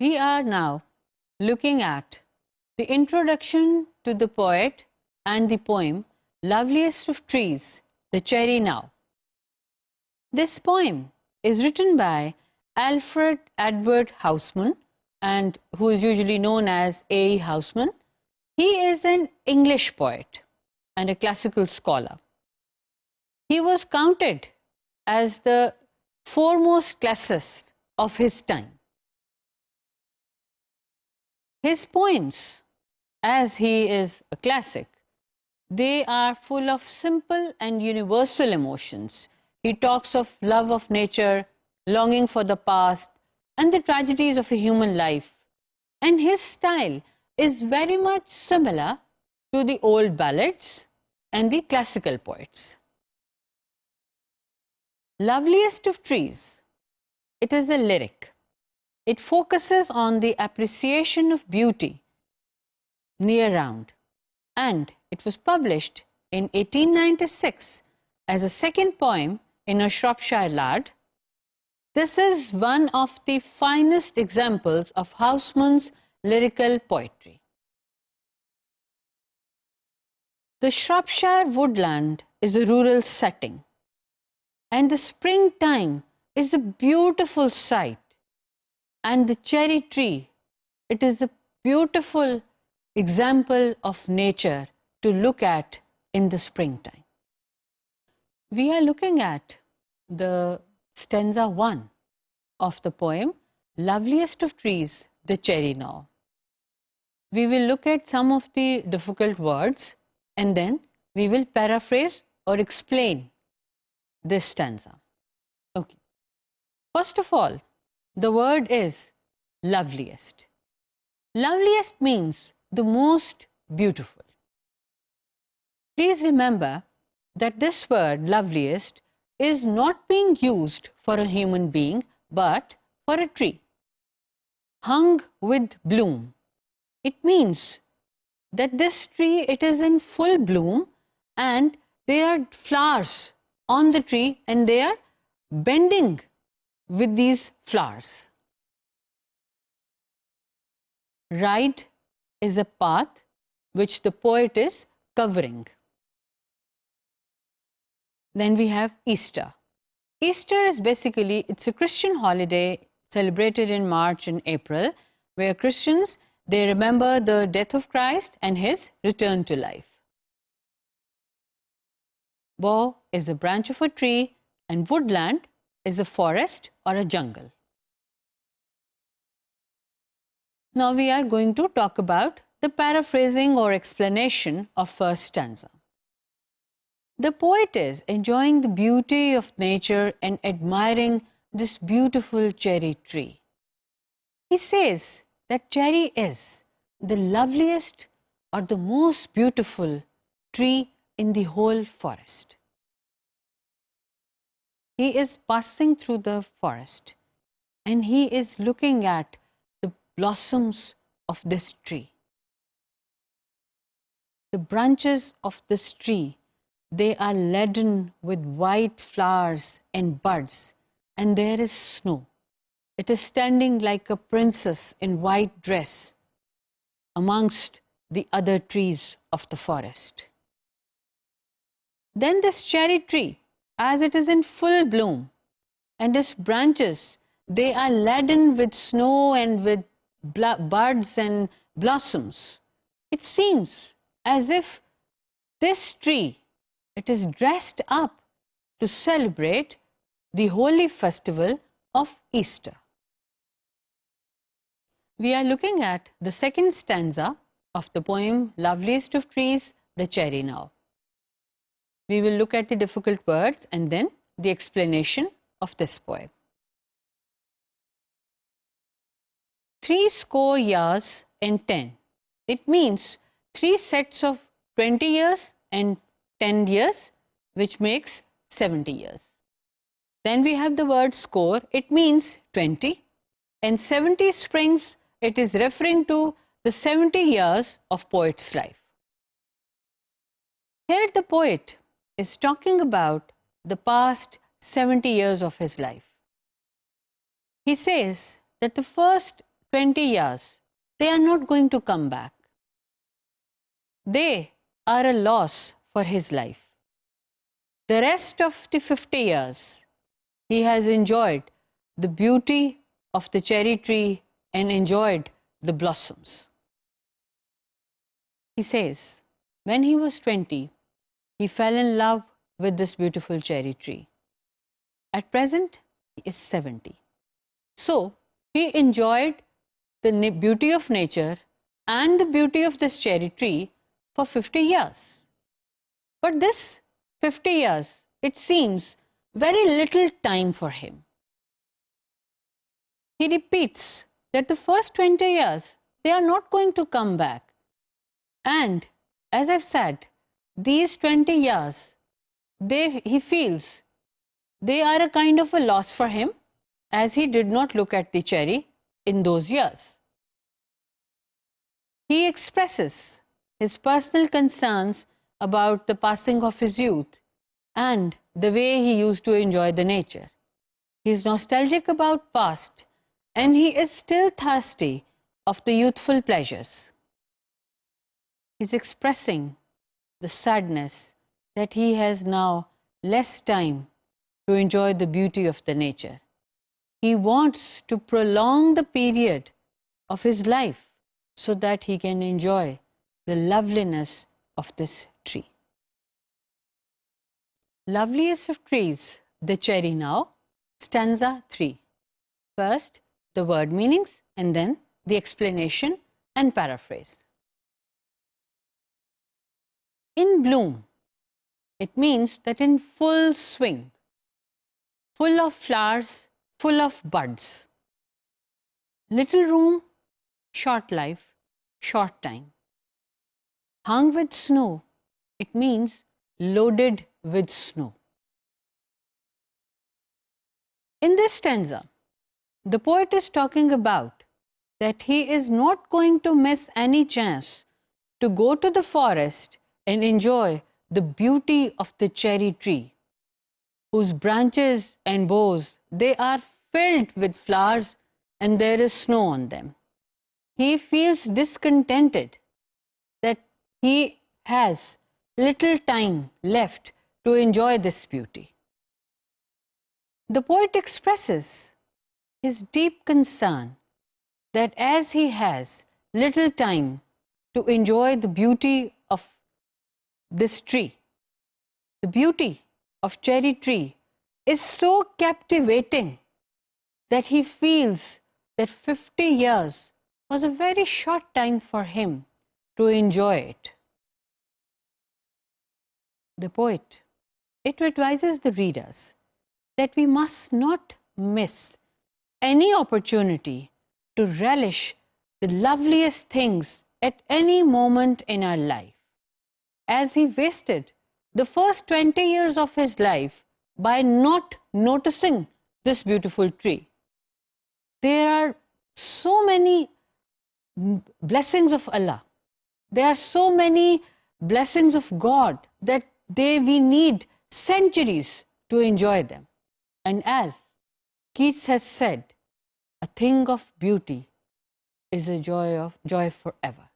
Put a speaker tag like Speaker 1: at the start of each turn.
Speaker 1: We are now looking at the introduction to the poet and the poem Loveliest of Trees, The Cherry Now. This poem is written by Alfred Edward Houseman, and who is usually known as A. E. Houseman. He is an English poet and a classical scholar. He was counted as the foremost classicist of his time. His poems, as he is a classic, they are full of simple and universal emotions. He talks of love of nature, longing for the past, and the tragedies of a human life. And his style is very much similar to the old ballads and the classical poets. Loveliest of Trees, it is a lyric. It focuses on the appreciation of beauty near round, and it was published in 1896 as a second poem in a Shropshire Lad. This is one of the finest examples of Houseman's lyrical poetry. The Shropshire woodland is a rural setting, and the springtime is a beautiful sight. And the cherry tree, it is a beautiful example of nature to look at in the springtime. We are looking at the stanza 1 of the poem Loveliest of Trees, The Cherry Now. We will look at some of the difficult words and then we will paraphrase or explain this stanza. Okay. First of all, the word is loveliest. Loveliest means the most beautiful. Please remember that this word loveliest is not being used for a human being but for a tree. Hung with bloom. It means that this tree, it is in full bloom and there are flowers on the tree and they are bending with these flowers. Ride is a path which the poet is covering. Then we have Easter. Easter is basically, it's a Christian holiday celebrated in March and April, where Christians, they remember the death of Christ and his return to life. Bough is a branch of a tree and woodland is a forest or a jungle. Now we are going to talk about the paraphrasing or explanation of first stanza. The poet is enjoying the beauty of nature and admiring this beautiful cherry tree. He says that cherry is the loveliest or the most beautiful tree in the whole forest. He is passing through the forest and he is looking at the blossoms of this tree. The branches of this tree, they are laden with white flowers and buds, and there is snow. It is standing like a princess in white dress amongst the other trees of the forest. Then this cherry tree, as it is in full bloom, and its branches, they are laden with snow and with buds and blossoms. It seems as if this tree, it is dressed up to celebrate the holy festival of Easter. We are looking at the second stanza of the poem Loveliest of Trees, The Cherry Now. We will look at the difficult words and then the explanation of this poem. 70 years and 10. It means 3 sets of 20 years and 10 years, which makes 70 years. Then we have the word score. It means 20. And 70 springs, it is referring to the 70 years of poet's life. Here the poet is talking about the past 70 years of his life. He says that the first 20 years, they are not going to come back. They are a loss for his life. The rest of the 50 years, he has enjoyed the beauty of the cherry tree and enjoyed the blossoms. He says, when he was 20, he fell in love with this beautiful cherry tree. At present, he is 70. So, he enjoyed the beauty of nature and the beauty of this cherry tree for 50 years. But this 50 years, it seems very little time for him. He repeats that the first 20 years, they are not going to come back. And as I've said, these 20 years, he feels they are a kind of a loss for him, as he did not look at the cherry in those years. He expresses his personal concerns about the passing of his youth and the way he used to enjoy the nature. He is nostalgic about past, and he is still thirsty of the youthful pleasures. He is expressing the sadness that he has now less time to enjoy the beauty of the nature. He wants to prolong the period of his life so that he can enjoy the loveliness of this tree. Loveliest of trees, the cherry now, stanza 3. First, the word meanings, and then the explanation and paraphrase. In bloom, it means that in full swing, full of flowers, full of buds. Little room, short life, short time. Hung with snow, it means loaded with snow. In this stanza, the poet is talking about that he is not going to miss any chance to go to the forest and enjoy the beauty of the cherry tree, whose branches and boughs, they are filled with flowers and there is snow on them. He feels discontented that he has little time left to enjoy this beauty. The poet expresses his deep concern that as he has little time to enjoy the beauty of this tree, the beauty of cherry tree is so captivating that he feels that 50 years was a very short time for him to enjoy it. The poet, it advises the readers that we must not miss any opportunity to relish the loveliest things at any moment in our life, as he wasted the first 20 years of his life by not noticing this beautiful tree. There are so many blessings of Allah. There are so many blessings of God that we need centuries to enjoy them. And as Keats has said, a thing of beauty is a joy forever.